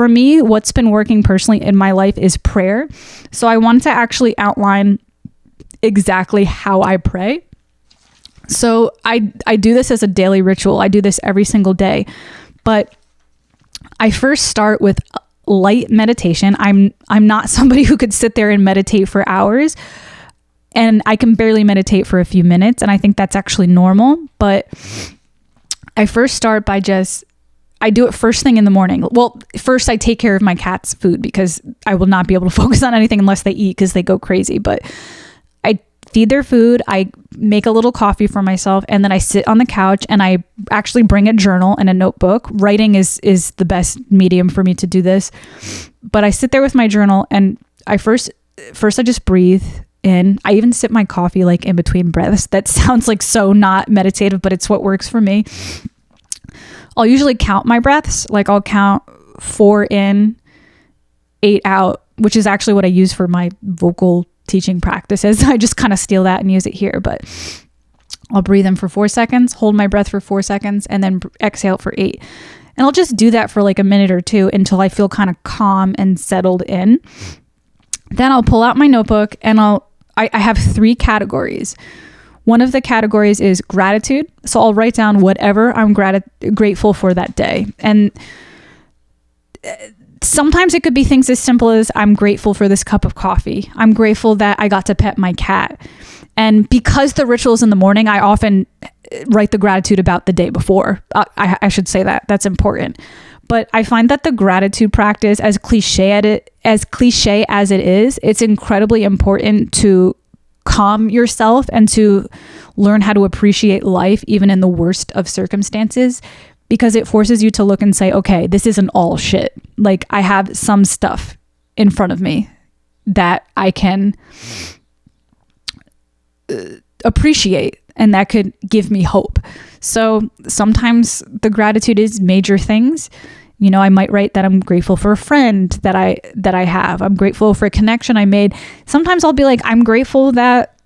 for me, what's been working personally in my life is prayer. So I wanted to actually outline exactly how I pray. So I do this as a daily ritual. I do this every single day, but I first start with light meditation. I'm not somebody who could sit there and meditate for hours, and I can barely meditate for a few minutes. And I think that's actually normal, but I first start by I do it first thing in the morning. Well, first I take care of my cat's food because I will not be able to focus on anything unless they eat because they go crazy. But I feed their food, I make a little coffee for myself, and then I sit on the couch and I actually bring a journal and a notebook. Writing is the best medium for me to do this. But I sit there with my journal and I first I just breathe in. I even sip my coffee like in between breaths. That sounds like so not meditative, but it's what works for me. I'll usually count my breaths. Like I'll count 4 in, 8 out, which is actually what I use for my vocal teaching practices. I just kind of steal that and use it here, but I'll breathe in for 4 seconds, hold my breath for 4 seconds, and then exhale for 8. And I'll just do that for like a minute or two until I feel kind of calm and settled in. Then I'll pull out my notebook and I have 3 categories. One of the categories is gratitude. So I'll write down whatever I'm grateful for that day. And sometimes it could be things as simple as I'm grateful for this cup of coffee. I'm grateful that I got to pet my cat. And because the ritual's in the morning, I often write the gratitude about the day before. I should say that. That's important. But I find that the gratitude practice, as cliche as it is, it's incredibly important to calm yourself and to learn how to appreciate life even in the worst of circumstances, because it forces you to look and say, okay, this isn't all shit. Like I have some stuff in front of me that I can appreciate and that could give me hope. So sometimes the gratitude is major things. You know, I might write that I'm grateful for a friend that I have. I'm grateful for a connection I made. Sometimes I'll be like, I'm grateful that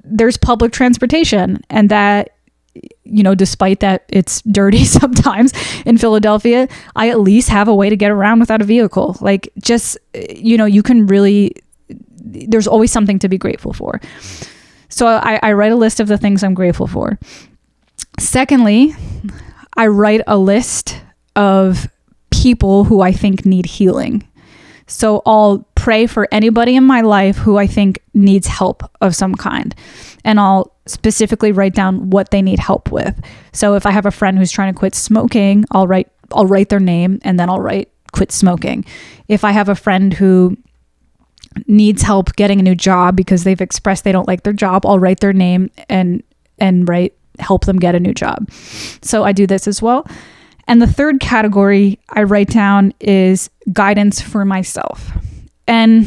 there's public transportation and that, you know, despite that it's dirty sometimes in Philadelphia, I at least have a way to get around without a vehicle. Like just, you know, you can really, there's always something to be grateful for. So I write a list of the things I'm grateful for. Secondly, I write a list of people who I think need healing. So I'll pray for anybody in my life who I think needs help of some kind. And I'll specifically write down what they need help with. So if I have a friend who's trying to quit smoking, I'll write their name and then I'll write quit smoking. If I have a friend who needs help getting a new job because they've expressed they don't like their job, I'll write their name and write help them get a new job. So I do this as well. And the third category I write down is guidance for myself. And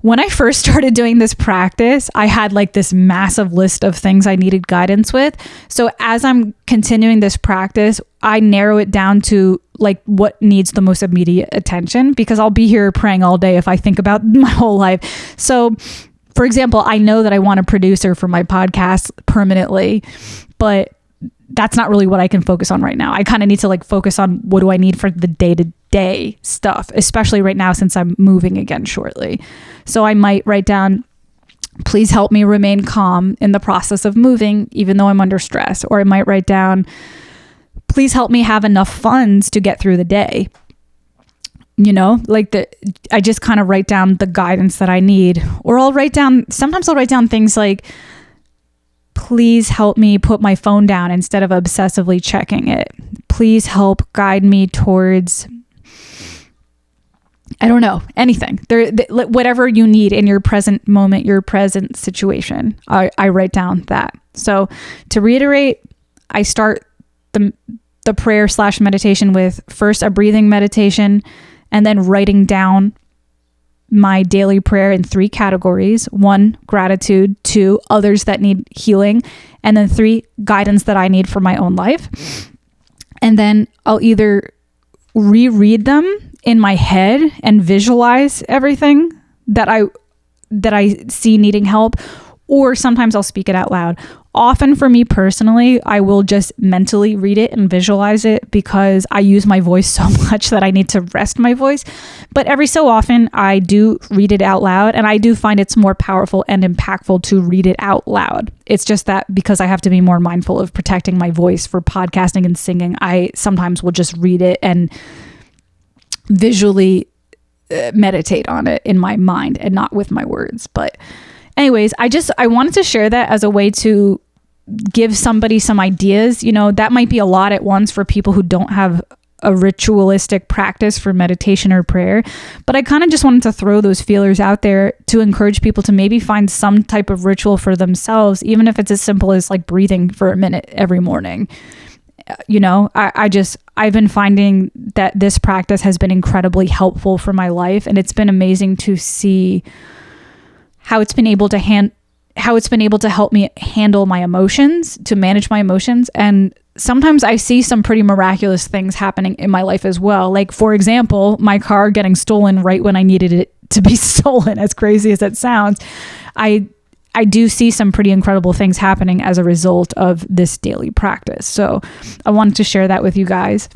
when I first started doing this practice, I had like this massive list of things I needed guidance with. So as I'm continuing this practice, I narrow it down to like what needs the most immediate attention, because I'll be here praying all day if I think about my whole life. So for example, I know that I want a producer for my podcast permanently, but that's not really what I can focus on right now. I kind of need to like focus on what do I need for the day-to-day stuff, especially right now since I'm moving again shortly. So I might write down, please help me remain calm in the process of moving, even though I'm under stress. Or I might write down, please help me have enough funds to get through the day. You know, like I just kind of write down the guidance that I need. Or sometimes I'll write down things like, please help me put my phone down instead of obsessively checking it. Please help guide me towards, I don't know, anything. Whatever you need in your present moment, your present situation, I write down that. So to reiterate, I start the prayer / meditation with first a breathing meditation and then writing down my daily prayer in 3 categories. 1, gratitude. 2, others that need healing. And then 3, guidance that I need for my own life. And then I'll either reread them in my head and visualize everything that I see needing help, or sometimes I'll speak it out loud. often for me personally, I will just mentally read it and visualize it because I use my voice so much that I need to rest my voice. But every so often I do read it out loud, and I do find it's more powerful and impactful to read it out loud. It's just that because I have to be more mindful of protecting my voice for podcasting and singing, I sometimes will just read it and visually meditate on it in my mind and not with my words. But anyways, I wanted to share that as a way to give somebody some ideas. You know, that might be a lot at once for people who don't have a ritualistic practice for meditation or prayer, but I kind of just wanted to throw those feelers out there to encourage people to maybe find some type of ritual for themselves, even if it's as simple as like breathing for a minute every morning. You know, I've been finding that this practice has been incredibly helpful for my life, and it's been amazing to see how it's been able to help me handle my emotions, to manage my emotions. And sometimes I see some pretty miraculous things happening in my life as well. Like, for example, my car getting stolen right when I needed it to be stolen, as crazy as that sounds. I do see some pretty incredible things happening as a result of this daily practice. So I wanted to share that with you guys.